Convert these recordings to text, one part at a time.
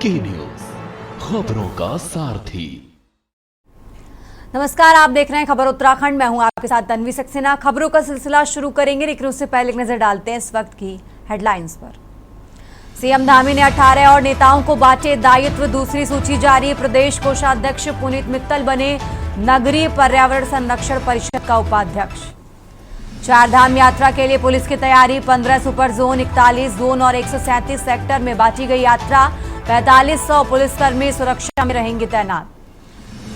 की न्यूज, खबरों का सारथी। नमस्कार, आप देख रहे हैं खबर उत्तराखंड। मैं हूं आपके साथ तन्वी सक्सेना। खबरों का सिलसिला शुरू करेंगे, लेकिन उससे पहले एक नजर डालते हैं इस वक्त की हेडलाइंस पर। सीएम धामी ने 18 और नेताओं को बांटे दायित्व, दूसरी सूची जारी। प्रदेश कोषाध्यक्ष पुनीत मित्तल बने नगरीय पर्यावरण संरक्षण परिषद का उपाध्यक्ष। चारधाम यात्रा के लिए पुलिस की तैयारी, 15 सुपर जोन, 41 जोन और 137 सेक्टर में बांटी गई यात्रा। 4500 पुलिसकर्मी सुरक्षा में रहेंगे तैनात।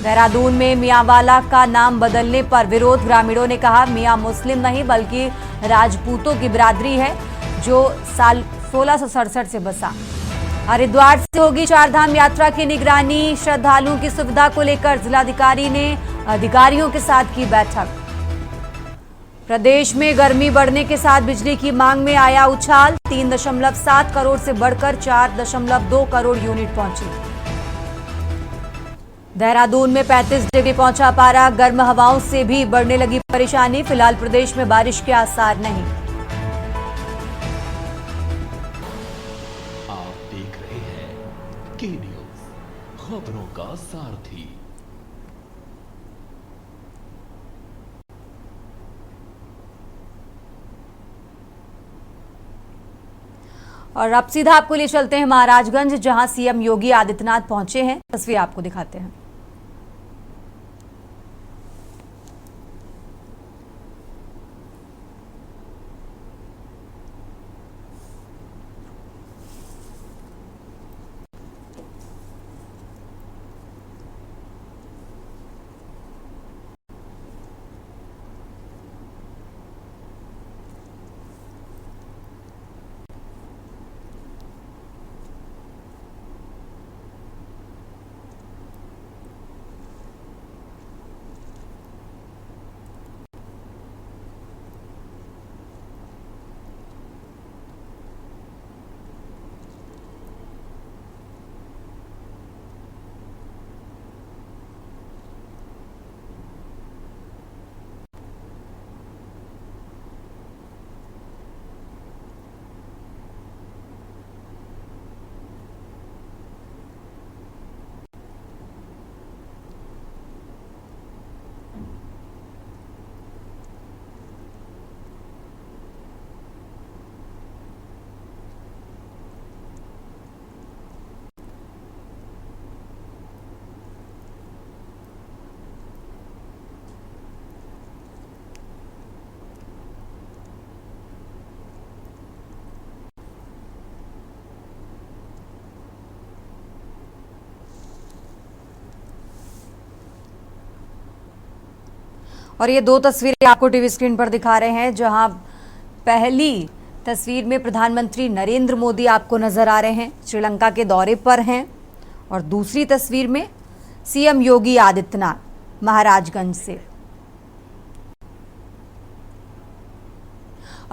देहरादून में मियांवाला का नाम बदलने पर विरोध, ग्रामीणों ने कहा मियां मुस्लिम नहीं बल्कि राजपूतों की बिरादरी है जो साल 1667 से बसा। हरिद्वार से होगी चारधाम यात्रा की निगरानी, श्रद्धालुओं की सुविधा को लेकर जिलाधिकारी ने अधिकारियों के साथ की बैठक। प्रदेश में गर्मी बढ़ने के साथ बिजली की मांग में आया उछाल, 3.7 करोड़ से बढ़कर 4.2 करोड़ यूनिट पहुंची। देहरादून में 35 डिग्री पहुंचा पारा, गर्म हवाओं से भी बढ़ने लगी परेशानी। फिलहाल प्रदेश में बारिश के आसार नहीं। आप देख रहे हैं की न्यूज, खबरों का सारथी। और अब सीधा आपको ले चलते हैं महाराजगंज, जहां सीएम योगी आदित्यनाथ पहुंचे हैं। तस्वीर आपको दिखाते हैं। और ये दो तस्वीरें आपको टीवी स्क्रीन पर दिखा रहे हैं, जहां पहली तस्वीर में प्रधानमंत्री नरेंद्र मोदी आपको नजर आ रहे हैं, श्रीलंका के दौरे पर हैं। और दूसरी तस्वीर में सीएम योगी आदित्यनाथ महाराजगंज से।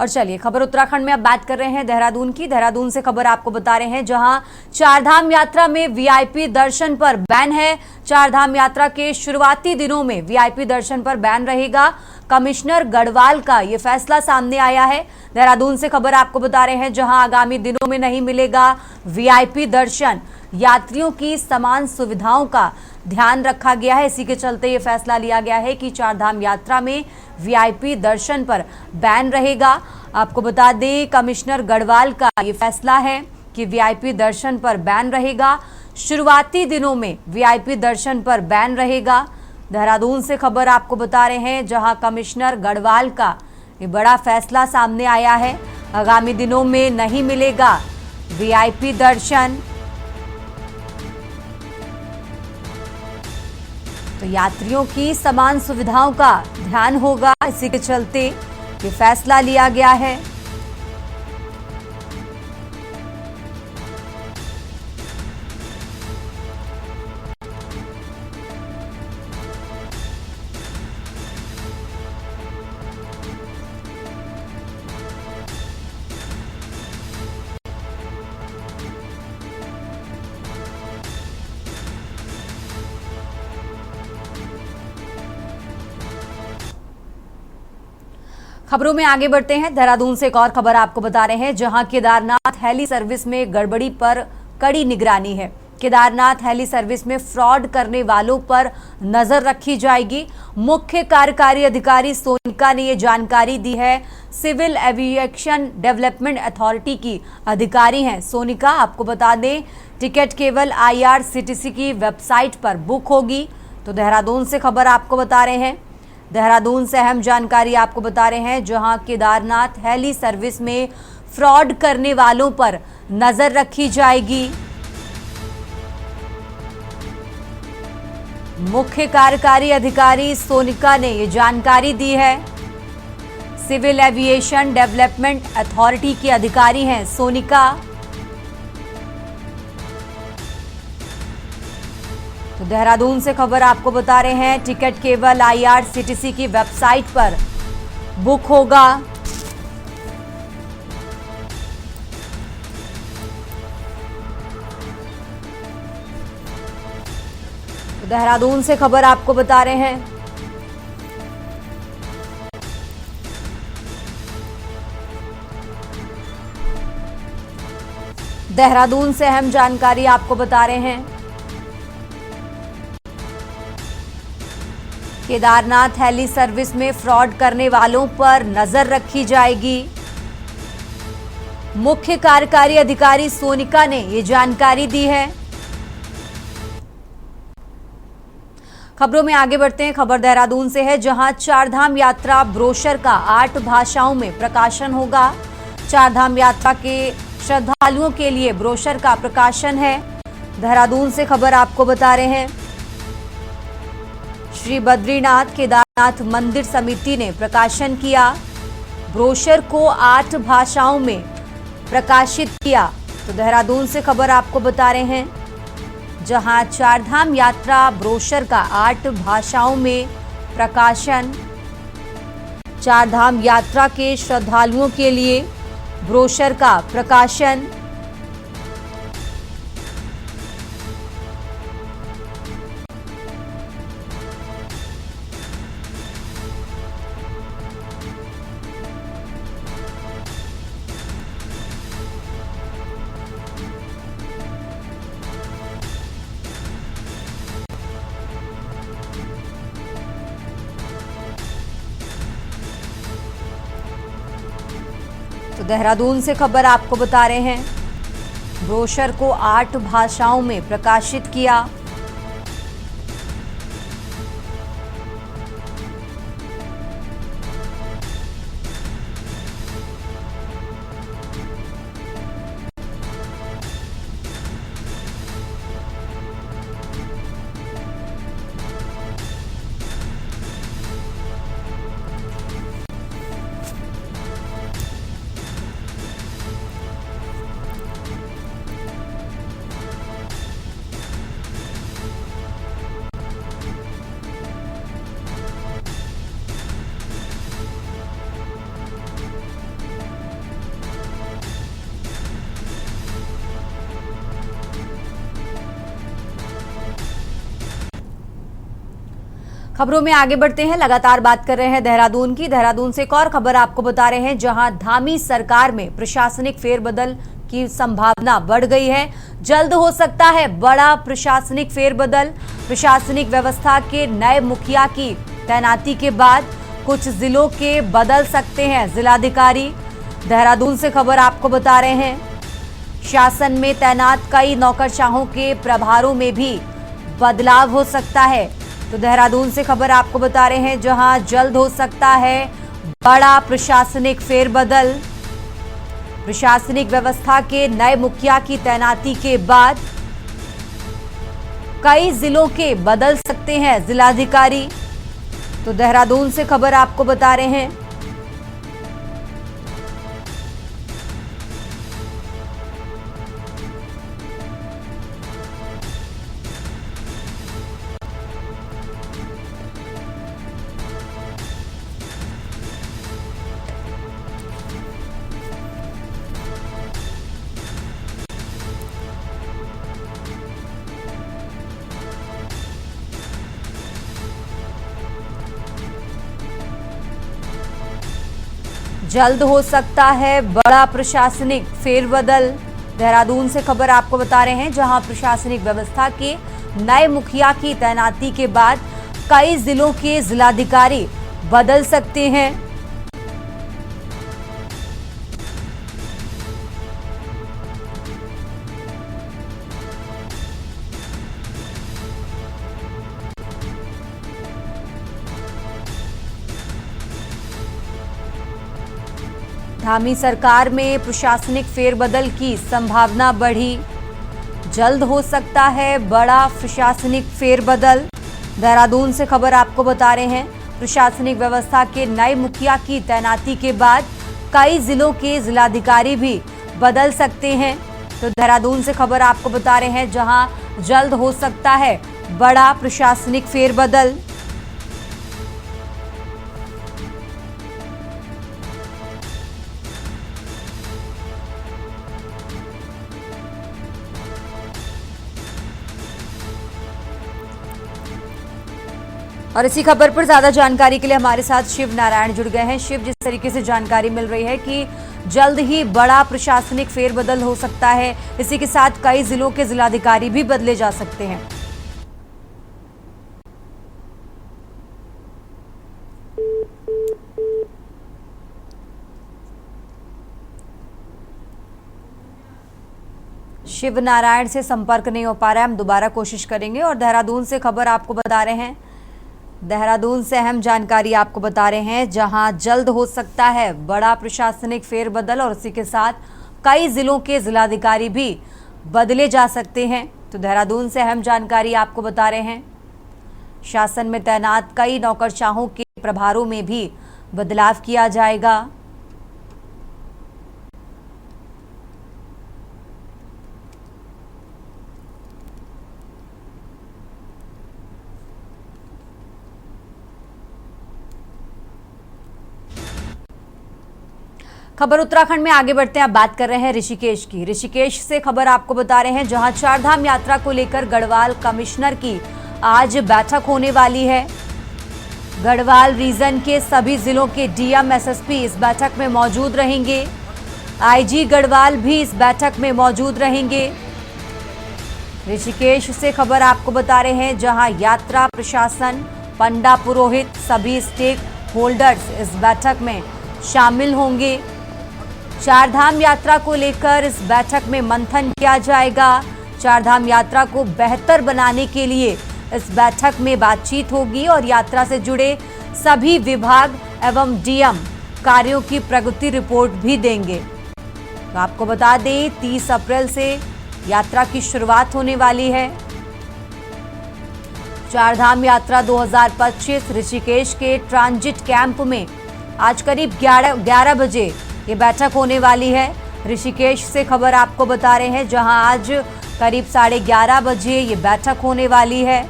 और चलिए खबर उत्तराखंड में अब बात कर रहे हैं देहरादून की। देहरादून से खबर आपको बता रहे हैं, जहां चारधाम यात्रा में वीआईपी दर्शन पर बैन है। चारधाम यात्रा के शुरुआती दिनों में वीआईपी दर्शन पर बैन रहेगा। कमिश्नर गढ़वाल का यह फैसला सामने आया है। देहरादून से खबर आपको बता रहे हैं, जहां आगामी दिनों में नहीं मिलेगा वीआईपी दर्शन। यात्रियों की समान सुविधाओं का ध्यान रखा गया है। इसी के चलते ये फैसला लिया गया है कि चारधाम यात्रा में वीआईपी दर्शन पर बैन रहेगा। आपको बता दें, कमिश्नर गढ़वाल का ये फैसला है कि वीआईपी दर्शन पर बैन रहेगा। शुरुआती दिनों में वीआईपी दर्शन पर बैन रहेगा। देहरादून से खबर आपको बता रहे हैं, जहां कमिश्नर गढ़वाल का ये बड़ा फैसला सामने आया है। आगामी दिनों में नहीं मिलेगा वीआईपी दर्शन। तो यात्रियों की समान सुविधाओं का ध्यान होगा। इसी के चलते ये फैसला लिया गया है। खबरों में आगे बढ़ते हैं। देहरादून से एक और खबर आपको बता रहे हैं, जहां केदारनाथ हेली सर्विस में गड़बड़ी पर कड़ी निगरानी है। केदारनाथ हेली सर्विस में फ्रॉड करने वालों पर नजर रखी जाएगी। मुख्य कार्यकारी अधिकारी सोनिका ने ये जानकारी दी है। सिविल एविएशन डेवलपमेंट अथॉरिटी की अधिकारी हैं सोनिका। आपको बता दें, टिकट केवल IRCTC की वेबसाइट पर बुक होगी। तो देहरादून से खबर आपको बता रहे हैं, देहरादून से अहम जानकारी आपको बता रहे हैं, जहां केदारनाथ हेली सर्विस में फ्रॉड करने वालों पर नजर रखी जाएगी। मुख्य कार्यकारी अधिकारी सोनिका ने ये जानकारी दी है। सिविल एविएशन डेवलपमेंट अथॉरिटी की अधिकारी हैं सोनिका। तो देहरादून से खबर आपको बता रहे हैं, टिकट केवल IRCTC की वेबसाइट पर बुक होगा। तो देहरादून से खबर आपको बता रहे हैं। देहरादून से अहम जानकारी आपको बता रहे हैं। केदारनाथ हेली सर्विस में फ्रॉड करने वालों पर नजर रखी जाएगी। मुख्य कार्यकारी अधिकारी सोनिका ने ये जानकारी दी है। खबरों में आगे बढ़ते हैं। खबर देहरादून से है, जहां चारधाम यात्रा ब्रोशर का 8 भाषाओं में प्रकाशन होगा। चारधाम यात्रा के श्रद्धालुओं के लिए ब्रोशर का प्रकाशन है। देहरादून से खबर आपको बता रहे हैं, श्री बद्रीनाथ केदारनाथ मंदिर समिति ने प्रकाशन किया। ब्रोशर को 8 भाषाओं में प्रकाशित किया। तो देहरादून से खबर आपको बता रहे हैं, जहां चारधाम यात्रा ब्रोशर का 8 भाषाओं में प्रकाशन। चारधाम यात्रा के श्रद्धालुओं के लिए ब्रोशर का प्रकाशन। तो देहरादून से खबर आपको बता रहे हैं, ब्रोशर को 8 भाषाओं में प्रकाशित किया। खबरों में आगे बढ़ते हैं। लगातार बात कर रहे हैं देहरादून की। देहरादून से एक और खबर आपको बता रहे हैं, जहां धामी सरकार में प्रशासनिक फेरबदल की संभावना बढ़ गई है। जल्द हो सकता है बड़ा प्रशासनिक फेरबदल। प्रशासनिक व्यवस्था के नए मुखिया की तैनाती के बाद कुछ जिलों के बदल सकते हैं जिलाधिकारी। देहरादून से खबर आपको बता रहे हैं, शासन में तैनात कई नौकरशाहों के प्रभारों में भी बदलाव हो सकता है। तो देहरादून से खबर आपको बता रहे हैं, जहां जल्द हो सकता है बड़ा प्रशासनिक फेरबदल। प्रशासनिक व्यवस्था के नए मुखिया की तैनाती के बाद कई जिलों के बदल सकते हैं जिलाधिकारी। तो देहरादून से खबर आपको बता रहे हैं, जल्द हो सकता है बड़ा प्रशासनिक फेरबदल। देहरादून से खबर आपको बता रहे हैं, जहां प्रशासनिक व्यवस्था के नए मुखिया की तैनाती के बाद कई जिलों के जिलाधिकारी बदल सकते हैं। धामी सरकार में प्रशासनिक फेरबदल की संभावना बढ़ी, जल्द हो सकता है बड़ा प्रशासनिक फेरबदल। देहरादून से खबर आपको बता रहे हैं, प्रशासनिक व्यवस्था के नए मुखिया की तैनाती के बाद कई जिलों के जिलाधिकारी भी बदल सकते हैं। तो देहरादून से खबर आपको बता रहे हैं, जहां जल्द हो सकता है बड़ा प्रशासनिक फेरबदल। और इसी खबर पर ज्यादा जानकारी के लिए हमारे साथ शिव नारायण जुड़ गए हैं। शिव, जिस तरीके से जानकारी मिल रही है कि जल्द ही बड़ा प्रशासनिक फेरबदल हो सकता है, इसी के साथ कई जिलों के जिलाधिकारी भी बदले जा सकते हैं। शिव नारायण से संपर्क नहीं हो पा रहा है, हम दोबारा कोशिश करेंगे। और देहरादून से खबर आपको बता रहे हैं, देहरादून से अहम जानकारी आपको बता रहे हैं, जहां जल्द हो सकता है बड़ा प्रशासनिक फेरबदल और इसी के साथ कई जिलों के जिलाधिकारी भी बदले जा सकते हैं। तो देहरादून से अहम जानकारी आपको बता रहे हैं, शासन में तैनात कई नौकरशाहों के प्रभारों में भी बदलाव किया जाएगा। खबर उत्तराखंड में आगे बढ़ते हैं, अब बात कर रहे हैं ऋषिकेश की। ऋषिकेश से खबर आपको बता रहे हैं, जहां चारधाम यात्रा को लेकर गढ़वाल कमिश्नर की आज बैठक होने वाली है। गढ़वाल रीजन के सभी जिलों के डीएम एसएसपी इस बैठक में मौजूद रहेंगे। आईजी गढ़वाल भी इस बैठक में मौजूद रहेंगे। ऋषिकेश से खबर आपको बता रहे हैं, जहां यात्रा प्रशासन, पंडा पुरोहित, सभी स्टेक होल्डर्स इस बैठक में शामिल होंगे। चारधाम यात्रा को लेकर इस बैठक में मंथन किया जाएगा। चारधाम यात्रा को बेहतर बनाने के लिए इस बैठक में बातचीत होगी और यात्रा से जुड़े सभी विभाग एवं डीएम कार्यों की प्रगति रिपोर्ट भी देंगे। तो आपको बता दें, 30 अप्रैल से यात्रा की शुरुआत होने वाली है। चारधाम यात्रा 2025 ऋषिकेश के ट्रांजिट कैंप में आज करीब 11 बजे ये बैठक होने वाली है। ऋषिकेश से खबर आपको बता रहे हैं, जहां आज करीब 11:30 बजे ये बैठक होने वाली है।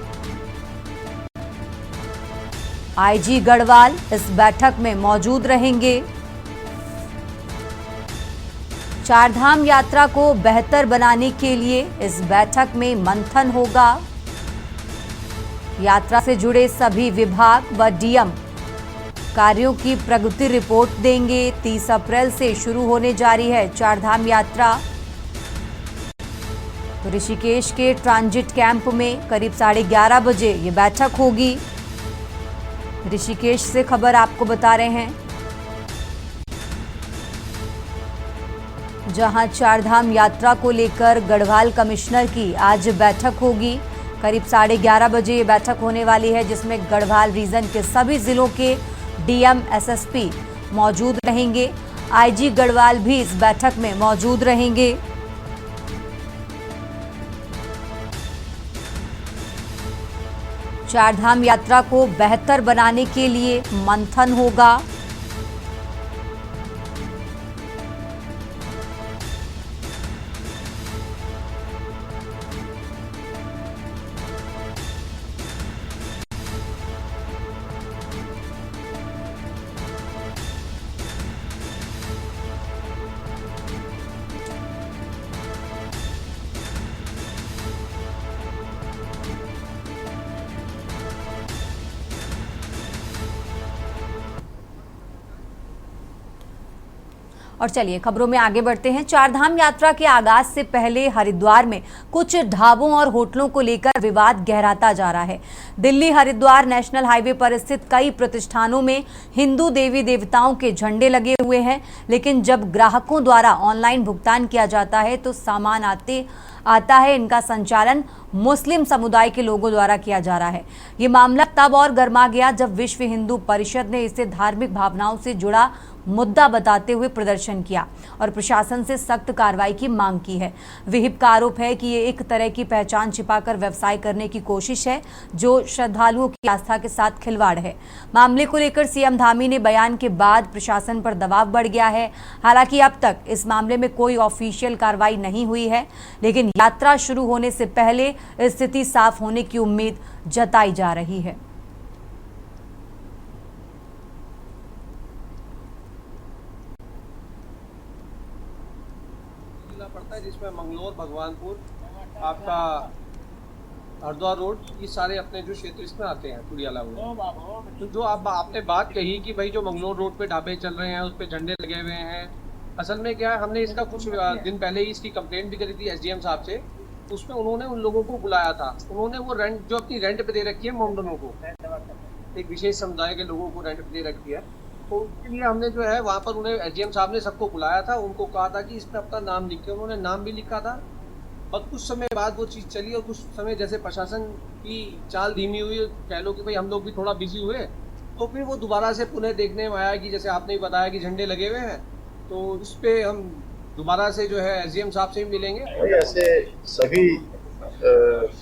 आईजी गढ़वाल इस बैठक में मौजूद रहेंगे। चारधाम यात्रा को बेहतर बनाने के लिए इस बैठक में मंथन होगा। यात्रा से जुड़े सभी विभाग व डीएम कार्यों की प्रगति रिपोर्ट देंगे। 30 अप्रैल से शुरू होने जा रही है चारधाम यात्रा। तो ऋषिकेश के ट्रांजिट कैंप में करीब 11:30 बजे ये बैठक होगी। ऋषिकेश से खबर आपको बता रहे हैं, जहां चारधाम यात्रा को लेकर गढ़वाल कमिश्नर की आज बैठक होगी। करीब 11:30 बजे ये बैठक होने वाली है, जिसमें गढ़वाल रीजन के सभी जिलों के डीएम एसएसपी मौजूद रहेंगे। आईजी गढ़वाल भी इस बैठक में मौजूद रहेंगे। चारधाम यात्रा को बेहतर बनाने के लिए मंथन होगा। और चलिए खबरों में आगे बढ़ते हैं। चारधाम यात्रा के आगाज से पहले हरिद्वार में कुछ ढाबों और होटलों को लेकर विवाद गहराता जा रहा है। दिल्ली हरिद्वार नेशनल हाईवे पर स्थित कई प्रतिष्ठानों में हिंदू देवी देवताओं के झंडे लगे हुए हैं, लेकिन जब ग्राहकों द्वारा ऑनलाइन भुगतान किया जाता है तो सामान आता है इनका संचालन मुस्लिम समुदाय के लोगों द्वारा किया जा रहा है। ये मामला तब और गर्मा गया जब विश्व हिंदू परिषद ने इसे धार्मिक भावनाओं से जुड़ा मुद्दा बताते हुए प्रदर्शन किया और प्रशासन से सख्त कार्रवाई की मांग की है। विहिप का आरोप है कि ये एक तरह की पहचान छिपाकर व्यवसाय करने की कोशिश है, जो श्रद्धालुओं की आस्था के साथ खिलवाड़ है। मामले को लेकर सीएम धामी ने बयान के बाद प्रशासन पर दबाव बढ़ गया है। हालांकि अब तक इस मामले में कोई ऑफिशियल कार्रवाई नहीं हुई है, लेकिन यात्रा शुरू होने से पहले स्थिति साफ होने की उम्मीद जताई जा रही है। पड़ता है जिसमें मंगलोर, भगवानपुर, आपका हरिद्वार रोड, ये सारे अपने जो क्षेत्र इसमें आते हैं पुड़ियाला रोड। तो जो आपने बात कही कि भाई जो मंगलोर रोड पे ढाबे चल रहे हैं उस पे झंडे लगे हुए हैं, असल में क्या है, हमने इसका कुछ दिन पहले ही इसकी कंप्लेंट भी करी थी एसडीएम साहब से। उसमें उन्होंने उन लोगों को बुलाया था, उन्होंने वो रेंट जो अपनी रेंट पे दे रखी है मोमडनों को, एक विशेष समुदाय के लोगों को रेंट पे दे रखी है, तो उसके लिए हमने जो है वहाँ पर उन्हें एसडीएम साहब ने सबको बुलाया था, उनको कहा था कि इसमें अपना नाम लिख के, उन्होंने नाम भी लिखा था। और कुछ समय बाद वो चीज़ चली और कुछ समय जैसे प्रशासन की चाल धीमी हुई, कह लो कि भाई हम लोग भी थोड़ा बिजी हुए, तो फिर वो दोबारा से पुनः देखने में आया कि जैसे आपने भी बताया कि झंडे लगे हुए हैं, तो इस पर हम दोबारा से जो है एसडीएम साहब से भी मिलेंगे। ऐसे सभी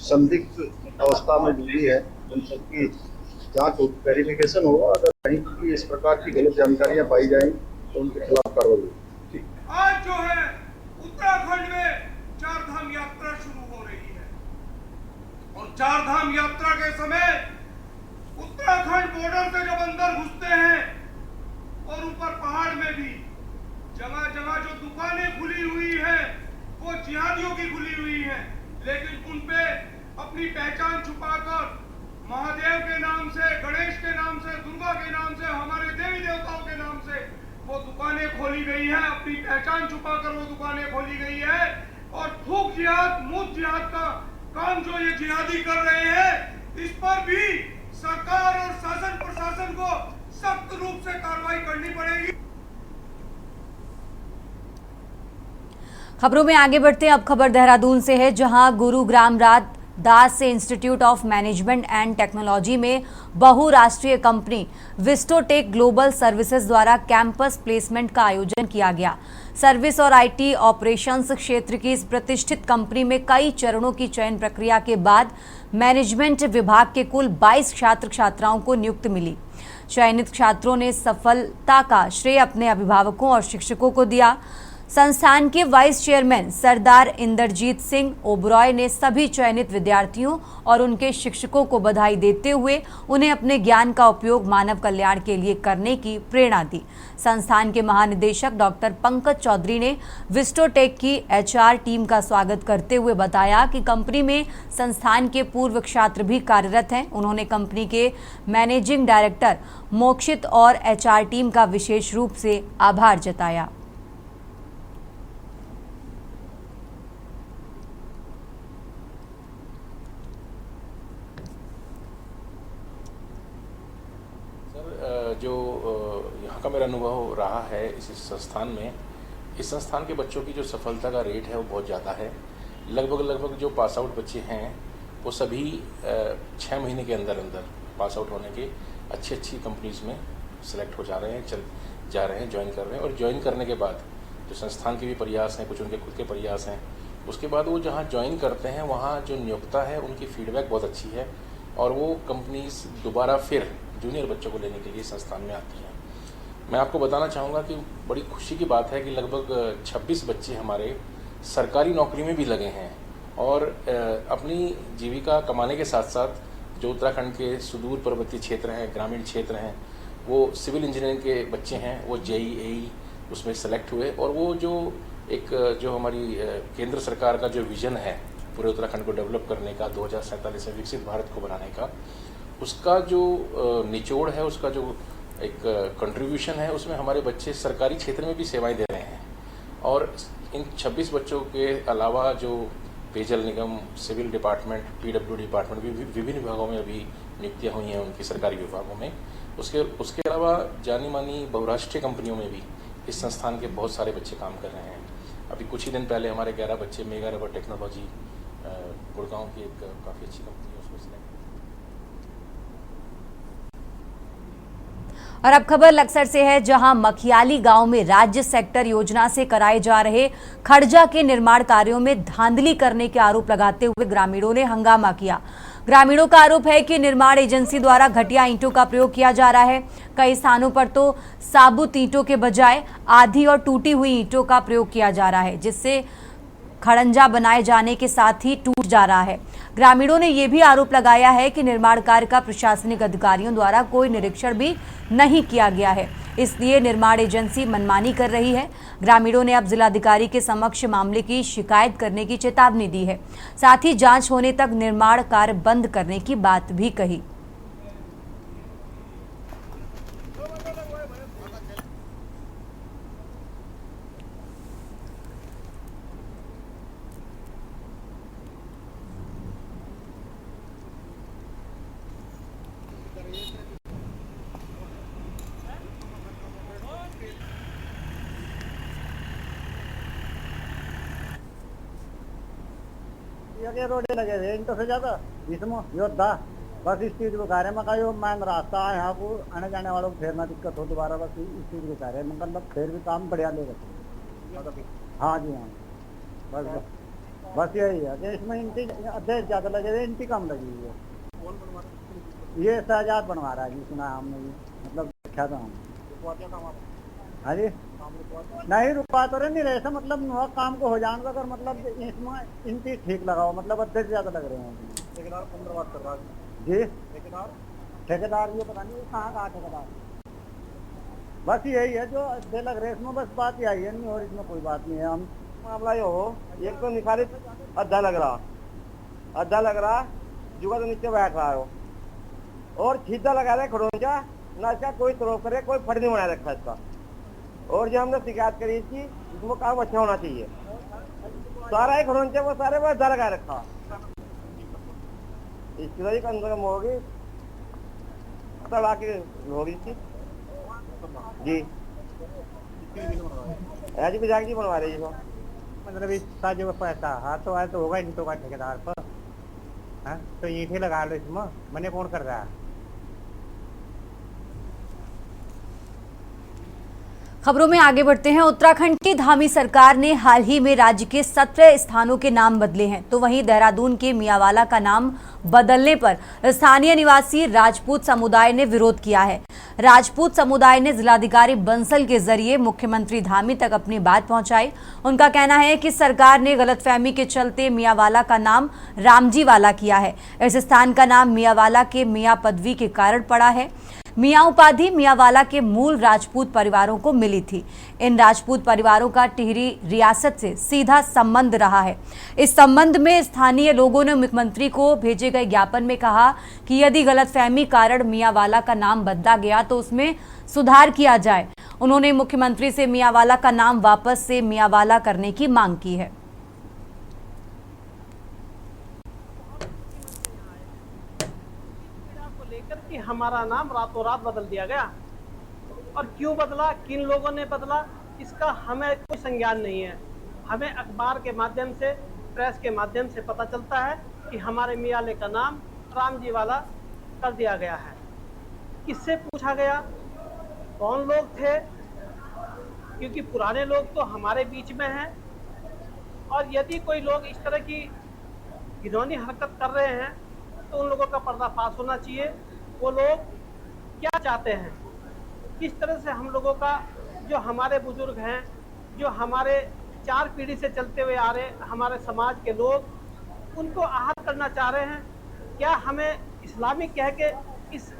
संदिग्ध अवस्था में जुड़ी है, उन सबकी जांच वेरिफिकेशन होगा। अगर कहीं भी इस प्रकार की गलत जानकारियां पाई जाएंगी तो उनके खिलाफ कार्रवाई होगी। आज जो है उत्तराखंड में चारधाम यात्रा शुरू हो रही है और चारधाम यात्रा के समय उत्तराखंड बॉर्डर से जब अंदर घुसते हैं और ऊपर पहाड़ में भी जगह जगह जो दुकानें खुली हुई है वो जिहादियों की खुली हुई है, लेकिन उनपे अपनी पहचान छुपाकर महादेव के नाम से, गणेश के नाम से, दुर्गा के नाम से, हमारे देवी देवताओं के नाम से वो दुकानें खोली गई हैं। अपनी पहचान छुपाकर वो दुकानें खोली गई है और थूक जिहाद, मूत जिहाद का काम जो ये जिहादी कर रहे हैं, इस पर भी सरकार और शासन प्रशासन को सख्त रूप से कार्रवाई करनी पड़ेगी। खबरों में आगे बढ़ते हैं। अब खबर देहरादून से है, जहां गुरुग्राम दास से institute of management and technology में बहुराष्ट्रीय कंपनी विस्टोटेक ग्लोबल सर्विसेज द्वारा कैंपस प्लेसमेंट का आयोजन किया गया। सर्विस और आईटी ऑपरेशंस क्षेत्र की इस प्रतिष्ठित कंपनी में कई चरणों की चयन प्रक्रिया के बाद मैनेजमेंट विभाग के कुल 22 छात्र छात्राओं को नियुक्ति मिली। चयनित छात्रों ने सफलता का श्रेय अपने अभिभावकों और शिक्षकों को दिया। संस्थान के वाइस चेयरमैन सरदार इंद्रजीत सिंह ओबरॉय ने सभी चयनित विद्यार्थियों और उनके शिक्षकों को बधाई देते हुए उन्हें अपने ज्ञान का उपयोग मानव कल्याण के लिए करने की प्रेरणा दी। संस्थान के महानिदेशक डॉक्टर पंकज चौधरी ने विस्टोटेक की एचआर टीम का स्वागत करते हुए बताया कि कंपनी में संस्थान के पूर्व छात्र भी कार्यरत हैं। उन्होंने कंपनी के मैनेजिंग डायरेक्टर मोक्षित और एचआर टीम का विशेष रूप से आभार जताया। जो यहाँ का मेरा अनुभव रहा है इस संस्थान में, इस संस्थान के बच्चों की जो सफलता का रेट है वो बहुत ज़्यादा है। लगभग जो पास आउट बच्चे हैं वो सभी 6 महीने के अंदर पास आउट होने के अच्छी कंपनीज़ में सेलेक्ट हो जा रहे हैं, ज्वाइन कर रहे हैं। और ज्वाइन करने के बाद जो संस्थान के भी प्रयास हैं, कुछ उनके खुद के प्रयास हैं, उसके बाद वो जहाँ ज्वाइन करते हैं वहाँ जो नियोक्ता है उनकी फीडबैक बहुत अच्छी है और वो कंपनीज दोबारा फिर जूनियर बच्चों को लेने के लिए संस्थान में आती हैं। मैं आपको बताना चाहूँगा कि बड़ी खुशी की बात है कि लगभग 26 बच्चे हमारे सरकारी नौकरी में भी लगे हैं और अपनी जीविका कमाने के साथ साथ जो उत्तराखंड के सुदूर पर्वतीय क्षेत्र हैं, ग्रामीण क्षेत्र हैं, वो सिविल इंजीनियरिंग के बच्चे हैं, वो जेईई उसमें सेलेक्ट हुए और वो जो हमारी केंद्र सरकार का जो विज़न है पूरे उत्तराखंड को डेवलप करने का, 2047 में विकसित भारत को बनाने का, उसका जो निचोड़ है, उसका जो एक कंट्रीब्यूशन है, उसमें हमारे बच्चे सरकारी क्षेत्र में भी सेवाएं दे रहे हैं। और इन 26 बच्चों के अलावा जो पेयजल निगम, सिविल डिपार्टमेंट, PWD डिपार्टमेंट, विभिन्न विभागों में अभी नियुक्तियाँ हुई हैं उनकी सरकारी विभागों में। उसके अलावा जानी मानी बहुराष्ट्रीय कंपनियों में भी इस संस्थान के बहुत सारे बच्चे काम कर रहे हैं। अभी कुछ ही दिन पहले हमारे 11 बच्चे मेगा रबर टेक्नोलॉजी गुड़गांव की एक काफ़ी अच्छी कंपनी है उसमें सिलेक्ट। और अब खबर लक्सर से है, जहां मखियाली गांव में राज्य सेक्टर योजना से कराए जा रहे खड़जा के निर्माण कार्यों में धांधली करने के आरोप लगाते हुए ग्रामीणों ने हंगामा किया। ग्रामीणों का आरोप है कि निर्माण एजेंसी द्वारा घटिया ईंटों का प्रयोग किया जा रहा है। कई स्थानों पर तो साबुत ईंटों के बजाय आधी और टूटी हुई ईंटों का प्रयोग किया जा रहा है, जिससे खड़ंजा बनाए जाने के साथ ही टूट जा रहा है। ग्रामीणों ने यह भी आरोप लगाया है कि निर्माण कार्य का प्रशासनिक अधिकारियों द्वारा कोई निरीक्षण भी नहीं किया गया है, इसलिए निर्माण एजेंसी मनमानी कर रही है। ग्रामीणों ने अब जिलाधिकारी के समक्ष मामले की शिकायत करने की चेतावनी दी है, साथ ही जांच होने तक निर्माण कार्य बंद करने की बात भी कही। ये रोडे लगे थे इनको से ज्यादा इसमें योद्धा बस इस चीज को कह रहे मका यो मैन रास्ता है यहाँ को आने जाने वालों को फिर ना दिक्कत हो दोबारा, बस इस चीज को कह रहे हैं। मतलब फिर भी काम बढ़िया ले रखे। हाँ जी हाँ, बस यही है कि इसमें इंटी अध्यक्ष ज्यादा लगे थे, इंटी कम लगी हुई है। ये शहजाद बनवा रहा है जी, सुना हमने जी, मतलब देखा था हम। हाँ जी नहीं रुका तो नहीं रहे, मतलब काम को हो जाने अगर मतलब इसमें इंटी ठीक लगाओ, मतलब अध्यक्ष ज्यादा लग रहे हैं। ठेकेदार कौन बात कर रहा है जी? ठेकेदार ये पता नहीं कहाँ का ठेकेदार, बस यही है जो अध्यक्ष लग रहे हैं इसमें, बस बात यही है, नहीं और इसमें कोई बात नहीं है। हम मामला ये हो, एक तो निखारित अद्धा लग रहा जुगा तो नीचे बैठ रहा हो, और सीधा लगा रहे खड़ोंचा ना, इसका कोई स्रोत करे, कोई फट नहीं बना रखा इसका। और जो हमने शिकायत करी इसकी, वो काम अच्छा होना चाहिए। सारा एक खड़ोंचे वो सारे वो अद्धा लगा रखा, इसकी वजह अंदर होगी तड़ा की होगी इसकी जी। ऐसी विधायक जी बनवा रही है, मतलब इसका जो पैसा हाथ तो आया तो होगा ईंटों का ठेकेदार पर, तो ईंटें लगा लो इसमें, मैंने कौन कर रहा है। खबरों में आगे बढ़ते हैं। उत्तराखंड की धामी सरकार ने हाल ही में राज्य के 17 स्थानों के नाम बदले हैं, तो वहीं देहरादून के मियांवाला का नाम बदलने पर स्थानीय निवासी राजपूत समुदाय ने विरोध किया है। राजपूत समुदाय ने जिलाधिकारी बंसल के जरिए मुख्यमंत्री धामी तक अपनी बात पहुंचाई। उनका कहना है कि सरकार ने गलतफहमी के चलते मियांवाला का नाम रामजी वाला किया है। इस स्थान का नाम मियांवाला के मियां पदवी के कारण पड़ा है। मियां उपाधि मियांवाला के मूल राजपूत परिवारों को मिली थी। इन राजपूत परिवारों का टिहरी रियासत से सीधा संबंध रहा है। इस संबंध में स्थानीय लोगों ने मुख्यमंत्री को भेजे गए ज्ञापन में कहा कि यदि गलतफहमी कारण मियांवाला का नाम बदला गया तो उसमें सुधार किया जाए। उन्होंने मुख्यमंत्री से मियांवाला का नाम वापस से मियांवाला करने की मांग की है। कि हमारा नाम रातों रात बदल दिया गया, और क्यों बदला, किन लोगों ने बदला, इसका हमें कोई संज्ञान नहीं है। हमें अखबार के माध्यम से, प्रेस के माध्यम से पता चलता है कि हमारे मियाले का नाम रामजी वाला कर दिया गया है। किससे पूछा गया, कौन लोग थे, क्योंकि पुराने लोग तो हमारे बीच में हैं, और यदि कोई लोग इस तरह की घिनौनी हरकत कर रहे हैं तो उन लोगों का पर्दाफाश होना चाहिए। वो लोग क्या चाहते हैं, किस तरह से हम लोगों का, जो हमारे बुजुर्ग हैं, जो हमारे 4 पीढ़ी से चलते हुए आ रहे हमारे समाज के लोग, उनको आहत करना चाह रहे हैं। क्या हमें इस्लामिक कह के इस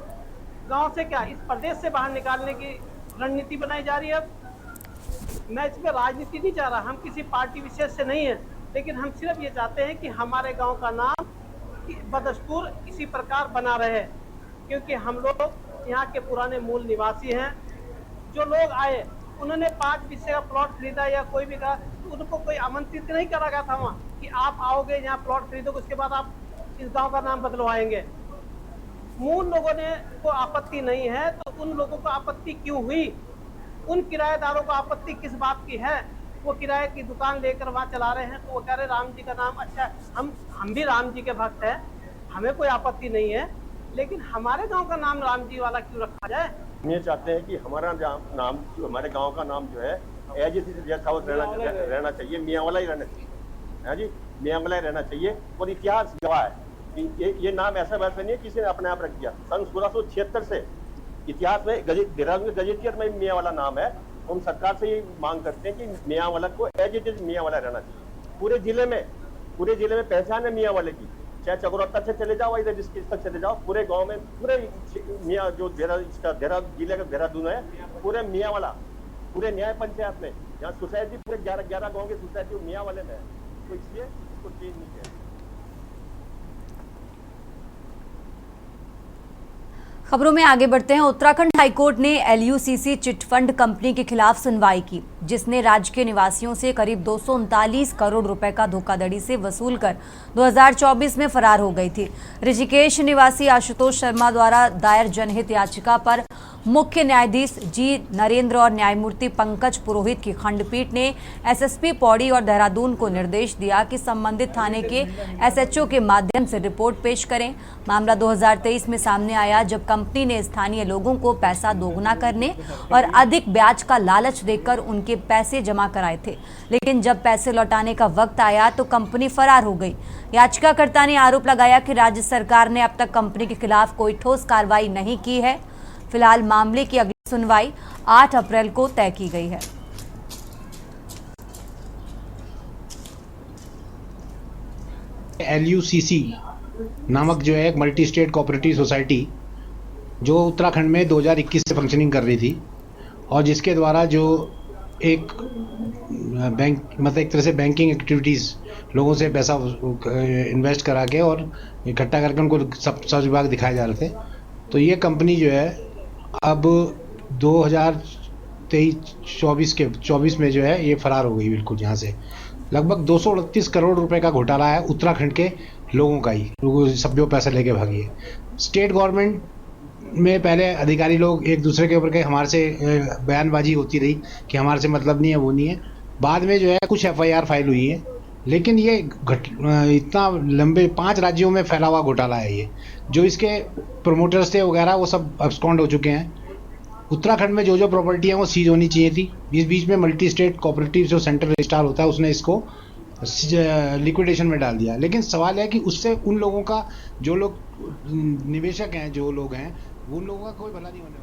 गांव से, क्या इस प्रदेश से बाहर निकालने की रणनीति बनाई जा रही है? मैं इसमें राजनीति नहीं चाह रहा, हम किसी पार्टी विशेष से नहीं है, लेकिन हम सिर्फ ये चाहते हैं कि हमारे गांव का नाम बदस्तूर इसी प्रकार बना रहे, क्योंकि हम लोग यहाँ के पुराने मूल निवासी हैं। जो लोग आए उन्होंने 5 हिस्से का प्लॉट खरीदा या कोई भी कहा, तो उनको कोई आमंत्रित नहीं करा गया था वहाँ कि आप आओगे यहाँ प्लॉट खरीदोगे, उसके बाद आप इस गांव का नाम बदलवाएंगे। मूल लोगों ने को आपत्ति नहीं है, तो उन लोगों को आपत्ति क्यों हुई? उन किराएदारों को आपत्ति किस बात की है? वो किराए की दुकान लेकर वहाँ चला रहे हैं, तो वो कह रहे राम जी का नाम अच्छा है। हम भी राम जी के भक्त हैं, हमें कोई आपत्ति नहीं है, लेकिन हमारे गांव का नाम राम जी वाला क्यों रखा जाए? हम ये चाहते हैं कि हमारा नाम जो हमारे गांव का नाम जो है एज इट इज जैसा रहना चाहिए, मियाँ वाला ही रहना चाहिए, है जी, मियाँ वाला ही रहना चाहिए। और इतिहास गवाह है कि ये नाम ऐसा वैसा नहीं है किसी ने अपने आप रख दिया। सन 1676 से इतिहास में देहरादून के गजेटियर में मियाँ वाला नाम है। हम सरकार से ये मांग करते हैं कि मियाँ वाला को एज इट इज मियाँ वाला रहना चाहिए। पूरे जिले में पहचान है मियाँ वाले की, चाहे चकरौता से चले जाओ, इधर डिस्ट्रिक्ट तक चले जाओ, पूरे गांव में पूरे मियाँ जो देहरादून जिले का देहरादून है, पूरे मियाँ वाला, पूरे न्याय पंचायत में यहाँ सोसाइटी पूरे 11 गाँव की सोसाइटी मियाँ वाले में है, तो इसलिए इसको चेंज नहीं किया। खबरों में आगे बढ़ते हैं। उत्तराखंड हाईकोर्ट ने LUCC चिटफंड कंपनी के खिलाफ सुनवाई की, जिसने राज्य के निवासियों से करीब 239 करोड़ रुपए का धोखाधड़ी से वसूल कर 2024 में फरार हो गई थी। ऋषिकेश निवासी आशुतोष शर्मा द्वारा दायर जनहित याचिका पर मुख्य न्यायाधीश G नरेंद्र और न्यायमूर्ति पंकज पुरोहित की खंडपीठ ने SSP पौड़ी और देहरादून को निर्देश दिया कि संबंधित थाने के SHO के माध्यम से रिपोर्ट पेश करें। मामला 2023 में सामने आया, जब कंपनी ने स्थानीय लोगों को पैसा दोगुना करने और अधिक ब्याज का लालच देकर उनके पैसे जमा कराए थे, लेकिन जब पैसे लौटाने का वक्त आया तो कंपनी फरार हो गई। याचिकाकर्ता ने आरोप लगाया कि राज्य सरकार ने अब तक कंपनी के खिलाफ कोई ठोस कार्रवाई नहीं की है। फिलहाल मामले की अगली सुनवाई 8 अप्रैल को तय की गई है। LUCC नामक जो है एक मल्टी स्टेट कोऑपरेटिव सोसाइटी जो उत्तराखंड में 2021 से फंक्शनिंग कर रही थी, और जिसके द्वारा जो एक बैंक मतलब एक तरह से बैंकिंग एक्टिविटीज़ लोगों से पैसा इन्वेस्ट करा के और इकट्ठा करके उनको सब विभाग दिखाए जा रहे थे। तो ये कंपनी जो है अब 2023-24 में जो है ये फरार हो गई बिल्कुल यहाँ से। लगभग 238 करोड़ रुपए का घोटाला है उत्तराखंड के लोगों का ही, लोगों सब जो पैसा लेके भागी है। स्टेट गवर्नमेंट में पहले अधिकारी लोग एक दूसरे के ऊपर के हमारे से बयानबाजी होती रही कि हमारे से मतलब नहीं है, वो नहीं है। बाद में जो है कुछ FIR फाइल हुई है, लेकिन ये इतना लंबे 5 राज्यों में फैला हुआ घोटाला है ये। जो इसके प्रमोटर्स थे वगैरह वो सब अब्सकॉन्ड हो चुके हैं। उत्तराखंड में जो प्रॉपर्टी है वो सीज होनी चाहिए थी। इस बीच में मल्टी स्टेट कोऑपरेटिव जो सेंट्रल रजिस्ट्रार होता है उसने इसको लिक्विडेशन में डाल दिया। लेकिन सवाल है कि उससे उन लोगों का, जो लोग निवेशक हैं, जो लोग हैं, उन लोगों का कोई भला नहीं होने वाला।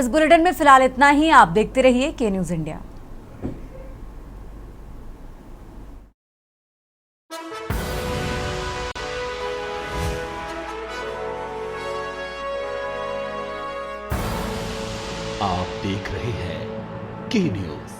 इस बुलेटिन में फिलहाल इतना ही। आप देखते रहिए के न्यूज इंडिया। आप देख रहे हैं के न्यूज।